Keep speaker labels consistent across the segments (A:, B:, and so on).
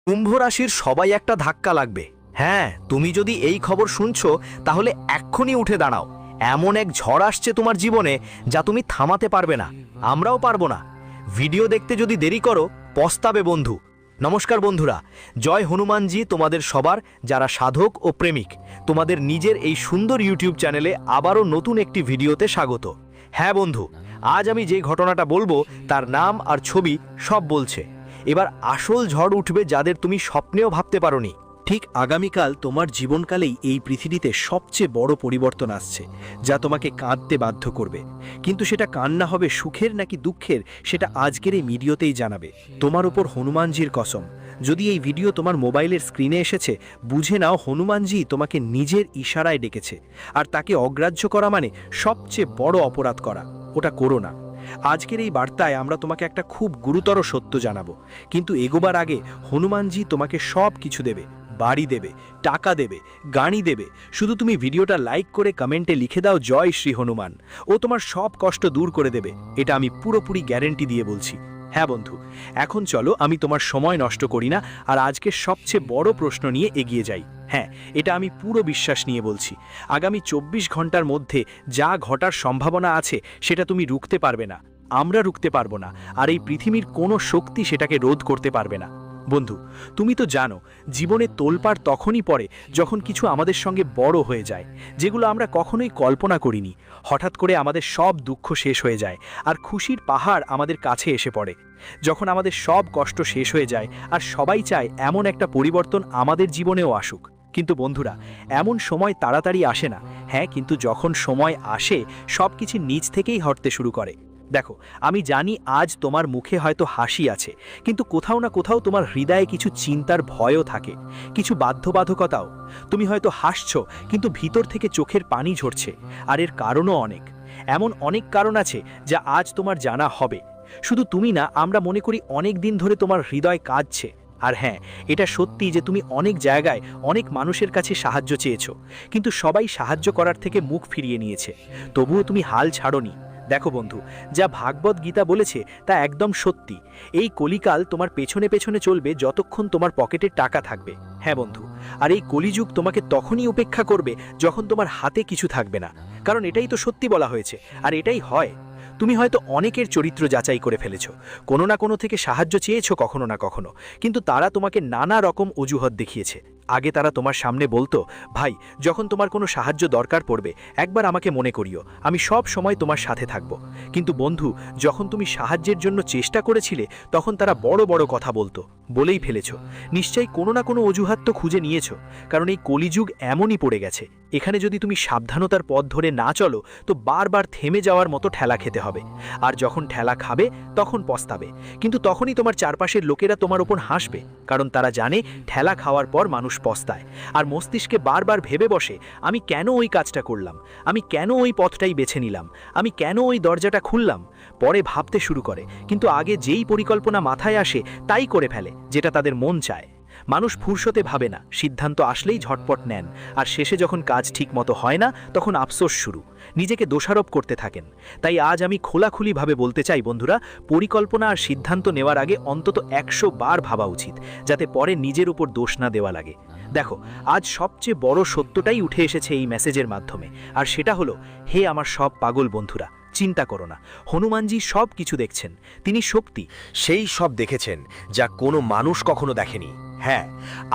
A: কুম্ভ রাশির সবাই একটা ধাক্কা লাগবে। হ্যাঁ, তুমি যদি এই খবর শুনছো তাহলে এক্ষুনি উঠে দাঁড়াও। এমন এক ঝড় আসছে তোমার জীবনে যা তুমি থামাতে পারবে না, আমরাও পারবো না। ভিডিও দেখতে যদি দেরি করো পস্তাবে বন্ধু। নমস্কার বন্ধুরা, জয় হনুমানজি তোমাদের সবার যারা সাধক ও প্রেমিক। তোমাদের নিজের এই সুন্দর ইউটিউব চ্যানেলে আবারও নতুন একটি ভিডিওতে স্বাগত। হ্যাঁ বন্ধু, আজ আমি যে ঘটনাটা বলবো তার নাম আর ছবি সব বলছে। এবার আসল ঝড় উঠবে যাদের তুমি স্বপ্নেও ভাবতে পারোনি।
B: ঠিক আগামীকাল তোমার জীবনকালেই এই পৃথিবীতে সবচেয়ে বড় পরিবর্তন আসছে, যা তোমাকে কাঁদতে বাধ্য করবে। কিন্তু সেটা কান্না হবে সুখের নাকি দুঃখের, সেটা আজকের এই ভিডিওতেই জানাবে। তোমার উপর হনুমানজির কসম, যদি এই ভিডিও তোমার মোবাইলের স্ক্রিনে এসেছে, বুঝে নাও হনুমানজি তোমাকে নিজের ইশারায় ডেকেছে। আর তাকে অগ্রাহ্য করা মানে সবচেয়ে বড় অপরাধ করা। ওটা করো না। আজকের এই বার্তায় আমরা তোমাকে একটা খুব গুরুতর সত্য জানাবো। কিন্তু এগোবার আগে হনুমানজি তোমাকে সব কিছু দেবে, বাড়ি দেবে, টাকা দেবে, গাড়ি দেবে। শুধু তুমি ভিডিওটা লাইক করে কমেন্টে লিখে দাও জয় শ্রী হনুমান। ও তোমার সব কষ্ট দূর করে দেবে, এটা আমি পুরোপুরি গ্যারেন্টি দিয়ে বলছি। হ্যাঁ বন্ধু, এখন চলো আমি তোমার সময় নষ্ট করি না, আর আজকের সবচেয়ে বড় প্রশ্ন নিয়ে এগিয়ে যাই। হ্যাঁ, এটা আমি পুরো বিশ্বাস নিয়ে বলছি। আগামী 24 ঘন্টার মধ্যে যা ঘটার সম্ভাবনা আছে সেটা তুমি রুখতে পারবে না, আমরা রুখতে পারবো না, আর এই পৃথিবীর কোনো শক্তি সেটাকে রোধ করতে পারবে না। বন্ধু, তুমি তো জানো জীবনে তোলপাড় তখনই পড়ে যখন কিছু আমাদের সঙ্গে বড় হয়ে যায়, যেগুলো আমরা কখনোই কল্পনা করিনি। হঠাৎ করে আমাদের সব দুঃখ শেষ হয়ে যায় আর খুশির পাহাড় আমাদের কাছে এসে পড়ে। যখন আমাদের সব কষ্ট শেষ হয়ে যায় আর সবাই চায় এমন একটা পরিবর্তন আমাদের জীবনেও আসুক। কিন্তু বন্ধুরা, এমন সময় তাড়াতাড়ি আসে না। হ্যাঁ, কিন্তু যখন সময় আসে সব কিছু নিজ থেকেই হটতে শুরু করে। দেখো, আমি জানি আজ তোমার মুখে হয়তো হাসি আছে, কিন্তু কোথাও না কোথাও তোমার হৃদয়ে কিছু চিন্তার ভয়ও থাকে, কিছু বাধ্যবাধকতাও। তুমি হয়তো হাসছো, কিন্তু ভিতর থেকে চোখের পানি ঝরছে। আর এর কারণও অনেক, এমন অনেক কারণ আছে যা আজ তোমার জানা হবে। শুধু তুমি না, আমরা মনে করি অনেক দিন ধরে তোমার হৃদয় কাঁদছে। আর হ্যাঁ, এটা সত্যি যে তুমি অনেক জায়গায় অনেক মানুষের কাছে সাহায্য চেয়েছো, কিন্তু সবাই সাহায্য করার থেকে মুখ ফিরিয়ে নিয়েছে। তবুও তুমি হাল ছাড়োনি। দেখো বন্ধু, যা ভাগবত গীতা বলেছে তা একদম সত্যি। এই কলিকাল তোমার পেছনে পেছনে চলবে যতক্ষণ তোমার পকেটে টাকা থাকবে। হ্যাঁ বন্ধু, আর এই কলিযুগ তোমাকে তখনই উপেক্ষা করবে যখন তোমার হাতে কিছু থাকবে না। কারণ এটাই তো সত্যি বলা হয়েছে, আর এটাই হয়। তুমি হয়তো অনেকের চরিত্র যাচাই করে ফেলেছো, কোনো না কোনো থেকে সাহায্য চেয়েছো কখনো না কখনো, কিন্তু তারা তোমাকে নানা রকম অজুহাত দেখিয়েছে। আগে তারা তোমার সামনে বলতো, ভাই, যখন তোমার কোনো সাহায্য দরকার পড়বে একবার আমাকে মনে করিও, আমি সব সময় তোমার সাথে থাকব। কিন্তু বন্ধু, যখন তুমি সাহায্যের জন্য চেষ্টা করেছিলে তখন তারা বড় বড় কথা বলতো, বলেই ফেলেছ। নিশ্চয়ই কোনো না কোনো অজুহাত তো খুঁজে নিয়েছো, কারণ এই কলিযুগ এমনই পড়ে গেছে। এখানে যদি তুমি সাবধানতার পথ ধরে না চলো তো বারবার থেমে যাওয়ার মতো ঠেলা খেতে হবে। আর যখন ঠেলা খাবে তখন পস্তাবে। কিন্তু তখনই তোমার চারপাশের লোকেরা তোমার ওপর হাসবে, কারণ তারা জানে ঠেলা খাওয়ার পর মানুষ পস্তায়। আর মস্তিষ্কে বারবার ভেবে বসে, আমি কেন ওই কাজটা করলাম, আমি কেন ওই পথটাই বেছে নিলাম, আমি কেন ওই দরজাটা খুললাম। পরে ভাবতে শুরু করে, কিন্তু আগে যেই পরিকল্পনা মাথায় আসে তাই করে ফেলে, যেটা তাদের মন চায়। মানুষ ফুরসতে ভাবে না, সিদ্ধান্ত আসলেই ঝটপট নেন, আর শেষে যখন কাজ ঠিক মতো হয় না তখন আফসোস শুরু, নিজেকে দোষারোপ করতে থাকেন। তাই আজ আমি খোলাখুলিভাবে বলতে চাই বন্ধুরা, পরিকল্পনা আর সিদ্ধান্ত নেওয়ার আগে অন্তত 100 বার ভাবা উচিত, যাতে পরে নিজের উপর দোষ না দেওয়া লাগে। দেখো, আজ সবচেয়ে বড় সত্যটাই উঠে এসেছে এই মেসেজের মাধ্যমে, আর সেটা হলো, হে আমার সব পাগল বন্ধুরা, চিন্তা করো না, হনুমানজি সব কিছু দেখছেন। তিনি শক্তি,
A: সেই সব দেখেছেন যা কোনো মানুষ কখনো দেখেনি। হ্যাঁ,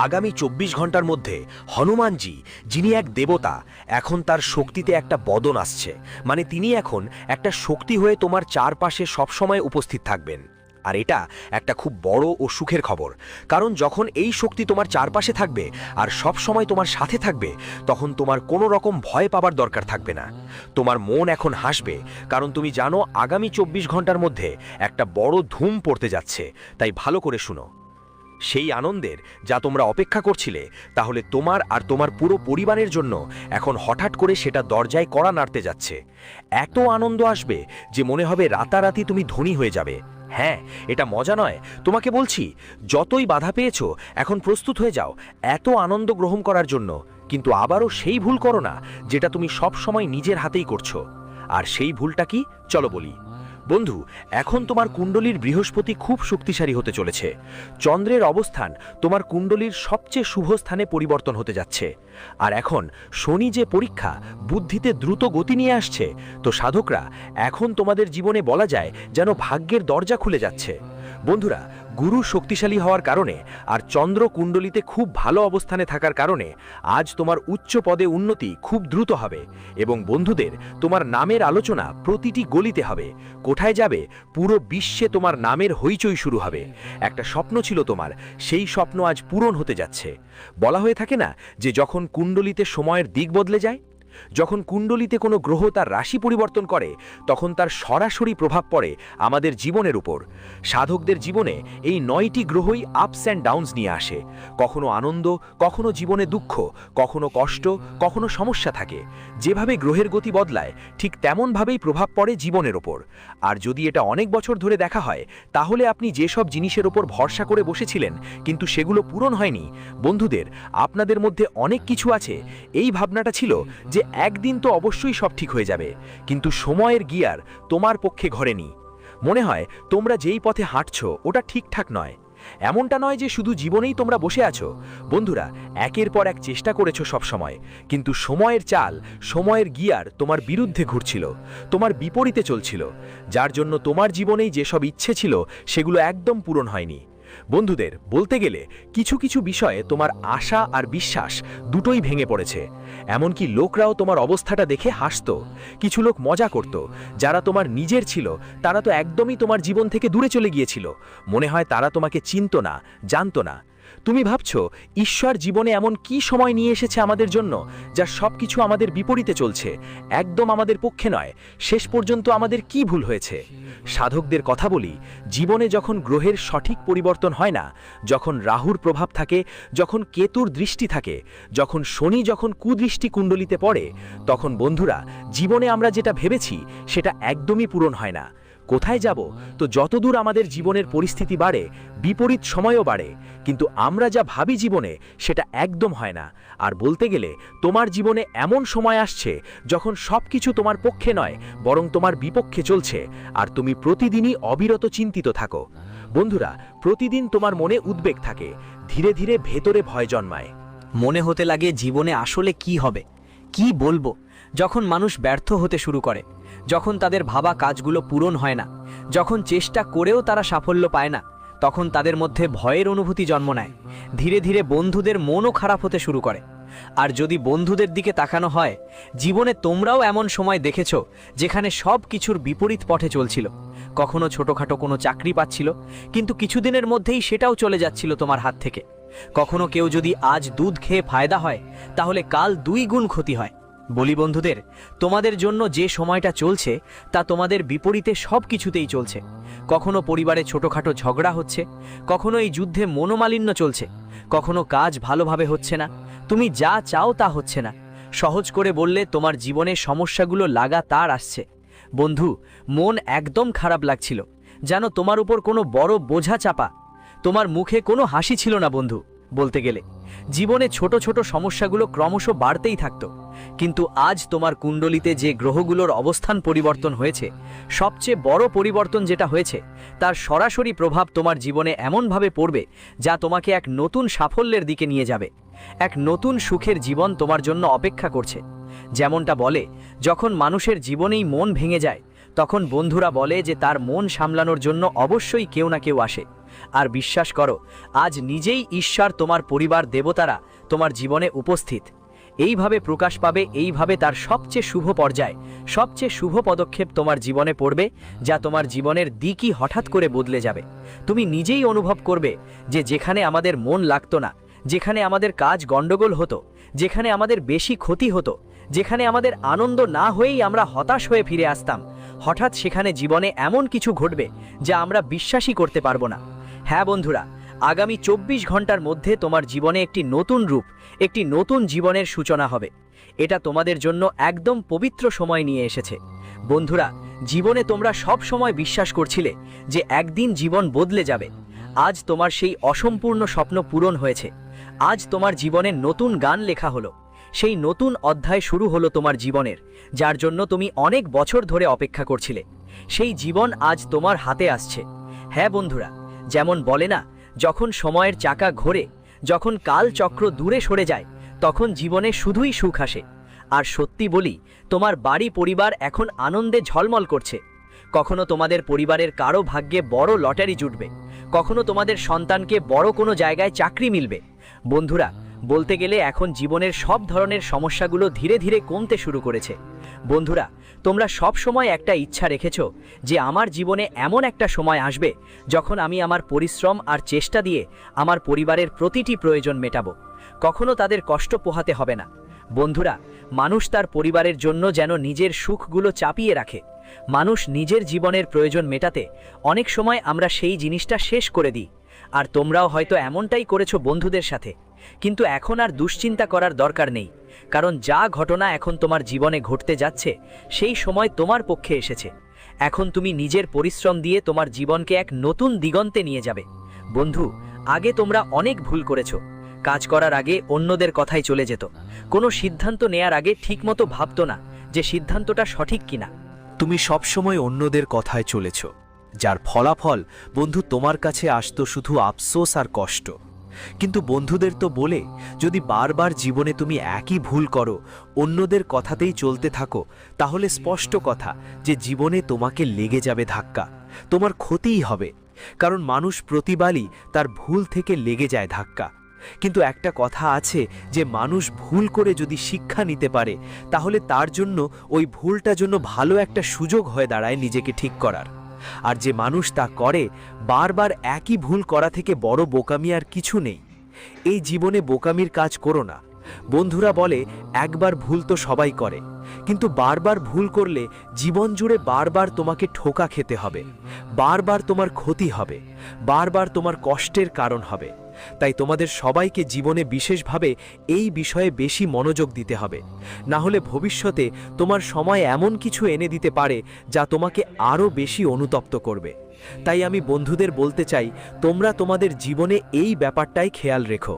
A: আগামী 24 ঘন্টার মধ্যে হনুমানজি, যিনি এক দেবতা, এখন তার শক্তিতে একটা বদল আসছে। মানে তিনি এখন একটা শক্তি হয়ে তোমার চারপাশে সবসময় উপস্থিত থাকবেন। আর এটা একটা খুব বড় ও সুখের খবর, কারণ যখন এই শক্তি তোমার চারপাশে থাকবে আর সব সময় তোমার সাথে থাকবে, তখন তোমার কোনো রকম ভয় পাবার দরকার থাকবে না। তোমার মন এখন হাসবে, কারণ তুমি জানো আগামী 24 ঘন্টার মধ্যে একটা বড় ধুম পড়তে যাচ্ছে। তাই ভালো করে শুনো, সেই আনন্দের যা তোমরা অপেক্ষা করছিলে, তাহলে তোমার আর তোমার পুরো পরিবারের জন্য এখন হঠাৎ করে সেটা দরজায় কড়া নাড়তে যাচ্ছে। এত আনন্দ আসবে যে মনে হবে রাতারাতি তুমি ধনী হয়ে যাবে। হ্যাঁ, এটা মজা নয়, তোমাকে বলছি, যতই বাধা পেয়েছো এখন প্রস্তুত হয়ে যাও এত আনন্দ গ্রহণ করার জন্য। কিন্তু আবারও সেই ভুল করো না যেটা তুমি সব সময় নিজের হাতেই করছো। আর সেই ভুলটা কি, চলো বলি। বন্ধু, এখন তোমার কুণ্ডলীর বৃহস্পতি খুব শক্তিশালী হতে চলেছে। চন্দ্রের অবস্থান তোমার কুণ্ডলীর সবচেয়ে শুভ স্থানে পরিবর্তন হতে যাচ্ছে। আর এখন শনি যে পরীক্ষা বুদ্ধিতে দ্রুত গতি নিয়ে আসছে, তো সাধকরা এখন তোমাদের জীবনে বলা যায় যেন ভাগ্যের দরজা খুলে যাচ্ছে। বন্ধুরা, গুরু শক্তিশালী হওয়ার কারণে আর চন্দ্র কুণ্ডলিতে খুব ভালো অবস্থানে থাকার কারণে আজ তোমার উচ্চ পদে উন্নতি খুব দ্রুত হবে। এবং বন্ধুদের, তোমার নামের আলোচনা প্রতিটি গলিতে হবে। কোথায় যাবে, পুরো বিশ্বে তোমার নামের হইচই শুরু হবে। একটা স্বপ্ন ছিল তোমার, সেই স্বপ্ন আজ পূরণ হতে যাচ্ছে। বলা হয়ে থাকে না যে যখন কুণ্ডলিতে সময়ের দিক বদলে যায়, যখন কুণ্ডলিতে কোনো গ্রহ তার রাশি পরিবর্তন করে, তখন তার সরাসরি প্রভাব পড়ে আমাদের জীবনের উপর। সাধকদের জীবনে এই 9টি গ্রহই আপস অ্যান্ড ডাউনস নিয়ে আসে। কখনো আনন্দ, কখনো জীবনে দুঃখ, কখনো কষ্ট, কখনো সমস্যা থাকে। যেভাবে গ্রহের গতি বদলায়, ঠিক তেমনভাবেই প্রভাব পড়ে জীবনের ওপর। আর যদি এটা অনেক বছর ধরে দেখা হয়, তাহলে আপনি যেসব জিনিসের ওপর ভরসা করে বসেছিলেন কিন্তু সেগুলো পূরণ হয়নি, বন্ধুদের, আপনাদের মধ্যে অনেক কিছু আছে এই ভাবনাটা ছিল যে একদিন তো অবশ্যই সব ঠিক হয়ে যাবে, কিন্তু সময়ের গিয়ার তোমার পক্ষে ঘোরেনি। মনে হয় তোমরা যেই পথে হাঁটছো ওটা ঠিকঠাক নয়। এমনটা নয় যে শুধু জীবনেই তোমরা বসে আছো। বন্ধুরা, একের পর এক চেষ্টা করেছো সব সময়, কিন্তু সময়ের চাল, সময়ের গিয়ার তোমার বিরুদ্ধে ঘুরছিল, তোমার বিপরীতে চলছিল, যার জন্য তোমার জীবনেই যেসব ইচ্ছে ছিল সেগুলো একদম পূরণ হয়নি। বন্ধুদের, বলতে গেলে কিছু কিছু বিষয়ে তোমার আশা আর বিশ্বাস দুটোই ভেঙে পড়েছে। এমনকি লোকরাও তোমার অবস্থাটা দেখে হাসত, কিছু লোক মজা করত। যারা তোমার নিজের ছিল তারা তো একদমই তোমার জীবন থেকে দূরে চলে গিয়েছিল। মনে হয় তারা তোমাকে চিনত না, জানত না। তুমি ভাবছো ঈশ্বর জীবনে এমন কি সময় নিয়ে এসেছে আমাদের জন্য যা সবকিছু আমাদের বিপরীতে চলছে, একদম আমাদের পক্ষে নয়। শেষ পর্যন্ত আমাদের কি ভুল হয়েছে? সাধকদের কথা বলি, জীবনে যখন গ্রহের সঠিক পরিবর্তন হয় না, যখন রাহুর প্রভাব থাকে, যখন কেতুর দৃষ্টি থাকে, যখন শনি যখন কুদৃষ্টি কুণ্ডলিতে পড়ে, তখন বন্ধুরা, জীবনে আমরা যেটা ভেবেছি সেটা একদমই পূরণ হয় না। কোথায় যাব? তো যতদূর আমাদের জীবনের পরিস্থিতি বাড়ে, বিপরীত সময়ও বাড়ে, কিন্তু আমরা যা ভাবি জীবনে সেটা একদম হয় না। আর বলতে গেলে তোমার জীবনে এমন সময় আসছে যখন সবকিছু তোমার পক্ষে নয়, বরং তোমার বিপক্ষে চলছে, আর তুমি প্রতিদিনই অবিরত চিন্তিত থাকো। বন্ধুরা, প্রতিদিন তোমার মনে উদ্বেগ থাকে, ধীরে ধীরে ভেতরে ভয় জন্মায়।
C: মনে হতে লাগে জীবনে আসলে কি হবে, কি বলবো। যখন মানুষ ব্যর্থ হতে শুরু করে, যখন তাদের ভাবা কাজগুলো পূরণ হয় না, যখন চেষ্টা করেও তারা সাফল্য পায় না, তখন তাদের মধ্যে ভয়ের অনুভূতি জন্ম নেয়। ধীরে ধীরে বন্ধুদের মনও খারাপ হতে শুরু করে। আর যদি বন্ধুদের দিকে তাকানো হয়, জীবনে তোমরাও এমন সময় দেখেছো যেখানে সব কিছুর বিপরীত পথে চলছিল। কখনো ছোটখাটো কোনো চাকরি পাচ্ছিল, কিন্তু কিছুদিনের মধ্যেই সেটাও চলে যাচ্ছিল তোমার হাত থেকে। কখনো কেউ যদি আজ দুধ খেয়ে ফায়দা হয়, তাহলে কাল 2 গুণ ক্ষতি হয়। বলি বন্ধুদের, তোমাদের জন্য যে সময়টা চলছে তা তোমাদের বিপরীতে সব কিছুতেই চলছে। কখনো পরিবারে ছোটখাটো ঝগড়া হচ্ছে, কখনো এই যুদ্ধে মনোমালিন্য চলছে, কখনো কাজ ভালোভাবে হচ্ছে না, তুমি যা চাও তা হচ্ছে না। সহজ করে বললে, তোমার জীবনে সমস্যাগুলো লাগাতার আসছে। বন্ধু, মন একদম খারাপ লাগছিল, যেন তোমার উপর কোনো বড় বোঝা চাপা। তোমার মুখে কোনো হাসি ছিল না বন্ধু। বলতে গেলে জীবনে ছোট ছোট সমস্যাগুলো ক্রমশ বাড়তেই থাকতো। কিন্তু আজ তোমার কুণ্ডলিতে যে গ্রহগুলোর অবস্থান পরিবর্তন হয়েছে, সবচেয়ে বড় পরিবর্তন যেটা হয়েছে, তার সরাসরি প্রভাব তোমার জীবনে এমনভাবে পড়বে যা তোমাকে এক নতুন সাফল্যের দিকে নিয়ে যাবে। এক নতুন সুখের জীবন তোমার জন্য অপেক্ষা করছে। যেমনটা বলে, যখন মানুষের জীবনেই মন ভেঙে যায়, তখন বন্ধুরা বলে যে তার মন সামলানোর জন্য অবশ্যই কেউ না কেউ আসে। আর বিশ্বাস করো, আজ নিজেই ঈশ্বর, তোমার পরিবার, দেবতারা তোমার জীবনে উপস্থিত। এইভাবে প্রকাশ পাবে, এইভাবে তার সবচেয়ে শুভ পর্যায়, সবচেয়ে শুভ পদক্ষেপ তোমার জীবনে পড়বে, যা তোমার জীবনের দিকই হঠাৎ করে বদলে যাবে। তুমি নিজেই অনুভব করবে যে যেখানে আমাদের মন লাগতো না, যেখানে আমাদের কাজ গণ্ডগোল হতো, যেখানে আমাদের বেশি ক্ষতি হতো, যেখানে আমাদের আনন্দ না হয়েই আমরা হতাশ হয়ে ফিরে আসতাম, হঠাৎ সেখানে জীবনে এমন কিছু ঘটবে যা আমরা বিশ্বাসই করতে পারবো না। হ্যাঁ বন্ধুরা, আগামী 24 ঘন্টার মধ্যে তোমার জীবনে একটি নতুন রূপ, একটি নতুন জীবনের সূচনা হবে। এটা তোমাদের জন্য একদম পবিত্র সময় নিয়ে এসেছে। বন্ধুরা, জীবনে তোমরা সব সময় বিশ্বাস করছিলে যে একদিন জীবন বদলে যাবে। আজ তোমার সেই অসম্পূর্ণ স্বপ্ন পূরণ হয়েছে। আজ তোমার জীবনে নতুন গান লেখা হলো, সেই নতুন অধ্যায় শুরু হলো তোমার জীবনের, যার জন্য তুমি অনেক বছর ধরে অপেক্ষা করছিলে। সেই জীবন আজ তোমার হাতে আসছে। হ্যাঁ বন্ধুরা, যেমন বলে না, যখন সময়ের চাকা ঘোরে, যখন কাল চক্র দূরে সরে যায়, তখন জীবনে শুধুই সুখ আসে। আর সত্যি বলি, তোমার বাড়ি পরিবার এখন আনন্দে ঝলমল করছে। কখনো তোমাদের পরিবারের কারো ভাগ্যে বড় লটারি জুটবে, কখনো তোমাদের সন্তানকে বড় কোনো জায়গায় চাকরি মিলবে। বন্ধুরা, বলতে গেলে এখন জীবনের সব ধরনের সমস্যাগুলো ধীরে ধীরে কমতে শুরু করেছে। বন্ধুরা, তোমরা সব সময় একটা ইচ্ছা রেখেছো যে আমার জীবনে এমন একটা সময় আসবে যখন আমি আমার পরিশ্রম আর চেষ্টা দিয়ে আমার পরিবারের প্রতিটি প্রয়োজন মেটাবো, কখনো তাদের কষ্ট পোহাতে হবে না। বন্ধুরা, মানুষ তার পরিবারের জন্য যেন নিজের সুখগুলো চাপিয়ে রাখে। মানুষ নিজের জীবনের প্রয়োজন মেটাতে অনেক সময় আমরা সেই জিনিসটা শেষ করে দিই। আর তোমরাও হয়তো এমনটাই করেছো বন্ধুদের সাথে। কিন্তু এখন আর দুশ্চিন্তা করার দরকার নেই, কারণ যা ঘটনা এখন তোমার জীবনে ঘটতে যাচ্ছে সেই সময় তোমার পক্ষে এসেছে। এখন তুমি নিজের পরিশ্রম দিয়ে তোমার জীবনকে এক নতুন দিগন্তে নিয়ে যাবে। বন্ধু, আগে তোমরা অনেক ভুল করেছো। কাজ করার আগে অন্যদের কথাই চলে যেত, কোনো সিদ্ধান্ত নেয়ার আগে ঠিকমতো ভাবতো না যে সিদ্ধান্তটা সঠিক কিনা।
B: তুমি সবসময় অন্যদের কথায় চলেছ, যার ফলাফল বন্ধু তোমার কাছে আসতো শুধু আফসোস আর কষ্ট। কিন্তু বন্ধুদের তো বলে, যদি বারবার জীবনে তুমি একই ভুল করো, অন্যদের কথাতেই চলতে থাকো, তাহলে স্পষ্ট কথা যে জীবনে তোমাকে লেগে যাবে ধাক্কা, তোমার ক্ষতিই হবে। কারণ মানুষ প্রতিবারই তার ভুল থেকে লেগে যায় ধাক্কা। কিন্তু একটা কথা আছে যে মানুষ ভুল করে যদি শিক্ষা নিতে পারে, তাহলে তার জন্য ওই ভুলটা জন্য ভালো একটা সুযোগ হয়ে দাঁড়ায় নিজেকে ঠিক করার। আর যে মানুষ তা করে, বারবার একই ভুল করা থেকে বড় বোকামি আর কিছু নেই। এই জীবনে বোকামির কাজ করো না। বন্ধুরা বলে একবার ভুল তো সবাই করে, কিন্তু বারবার ভুল করলে জীবন জুড়ে বারবার তোমাকে ঠোকা খেতে হবে, বারবার তোমার ক্ষতি হবে, বারবার তোমার কষ্টের কারণ হবে। তাই তোমাদের সবাইকে জীবনে বিশেষভাবে এই বিষয়ে বেশি মনোযোগ দিতে হবে, না হলে ভবিষ্যতে তোমার সময় এমন কিছু এনে দিতে পারে যা তোমাকে আরও বেশি অনুতপ্ত করবে। তাই আমি বন্ধুদের বলতে চাই, তোমরা তোমাদের জীবনে এই ব্যাপারটাই খেয়াল রেখো।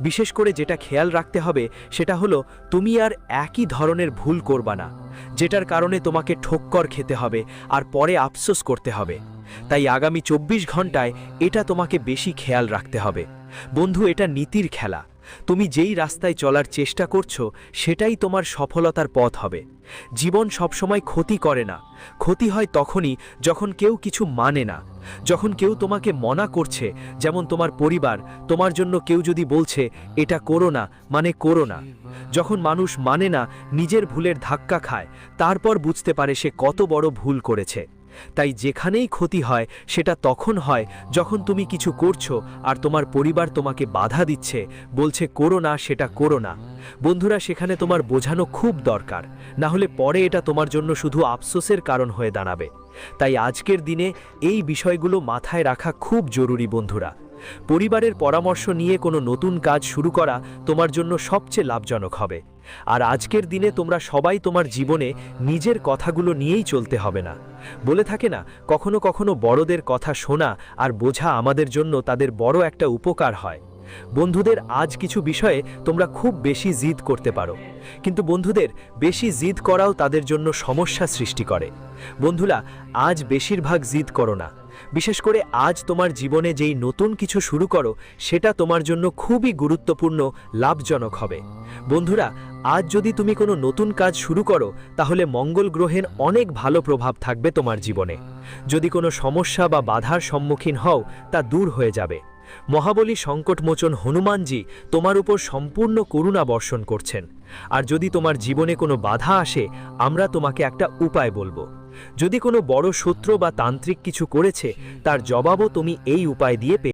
B: বিশেষ করে যেটা খেয়াল রাখতে হবে সেটা হলো, তুমি আর একই ধরনের ভুল করবা না, যেটার কারণে তোমাকে ঠোক্কর খেতে হবে আর পরে আফসোস করতে হবে। তাই আগামী 24 ঘন্টায় এটা তোমাকে বেশি খেয়াল রাখতে হবে। বন্ধু, এটা নীতির খেলা। তুমি যেই রাস্তায় চলার চেষ্টা করছো সেটাই তোমার সফলতার পথ হবে। জীবন সবসময় ক্ষতি করে না, ক্ষতি হয় তখনই যখন কেউ কিছু মানে না, যখন কেউ তোমাকে মনা করছে। যেমন তোমার পরিবার তোমার জন্য কেউ যদি বলছে এটা করো না, মানে করো না। যখন মানুষ মানে না, নিজের ভুলের ধাক্কা খায়, তারপর বুঝতে পারে সে কত বড় ভুল করেছে। তাই যেখানেই ক্ষতি হয় সেটা তখন হয় যখন তুমি কিছু করছো আর তোমার পরিবার তোমাকে বাধা দিচ্ছে, বলছে করো না, সেটা করো না। বন্ধুরা, সেখানে তোমার বোঝানো খুব দরকার, না হলে পরে এটা তোমার জন্য শুধু আফসোসের কারণ হয়ে দাঁড়াবে। তাই আজকের দিনে এই বিষয়গুলো মাথায় রাখা খুব জরুরি। বন্ধুরা, পরিবারের পরামর্শ নিয়ে কোনো নতুন কাজ শুরু করা তোমার জন্য সবচেয়ে লাভজনক হবে। আর আজকের দিনে তোমরা সবাই তোমার জীবনে নিজের কথাগুলো নিয়েই চলতে হবে না। বলে থাকে না, কখনো কখনো বড়দের কথা শোনা আর বোঝা আমাদের জন্য তাদের বড় একটা উপকার হয়। বন্ধুদের, আজ কিছু বিষয়ে তোমরা খুব বেশি জিদ করতে পারো, কিন্তু বন্ধুদের বেশি জিদ করাও তাদের জন্য সমস্যা সৃষ্টি করে। বন্ধুরা, আজ বেশিরভাগ জিদ করো না। বিশেষ করে আজ তোমার জীবনে যেই নতুন কিছু শুরু করো সেটা তোমার জন্য খুবই গুরুত্বপূর্ণ, লাভজনক হবে। বন্ধুরা, আজ যদি তুমি কোনো নতুন কাজ শুরু করো তাহলে মঙ্গল গ্রহের অনেক ভালো প্রভাব থাকবে তোমার জীবনে। যদি কোনো সমস্যা বা বাধার সম্মুখীন হও, তা দূর হয়ে যাবে। মহাবলী সংকটমোচন হনুমানজি তোমার উপর সম্পূর্ণ করুণা বর্ষণ করছেন। আর যদি তোমার জীবনে কোনো বাধা আসে, আমরা তোমাকে একটা উপায় বলবো। যদি কোনো বড় শত্রু বা তান্ত্রিক কিছু করেছে, তার জবাবও তুমি এই উপায় দিয়ে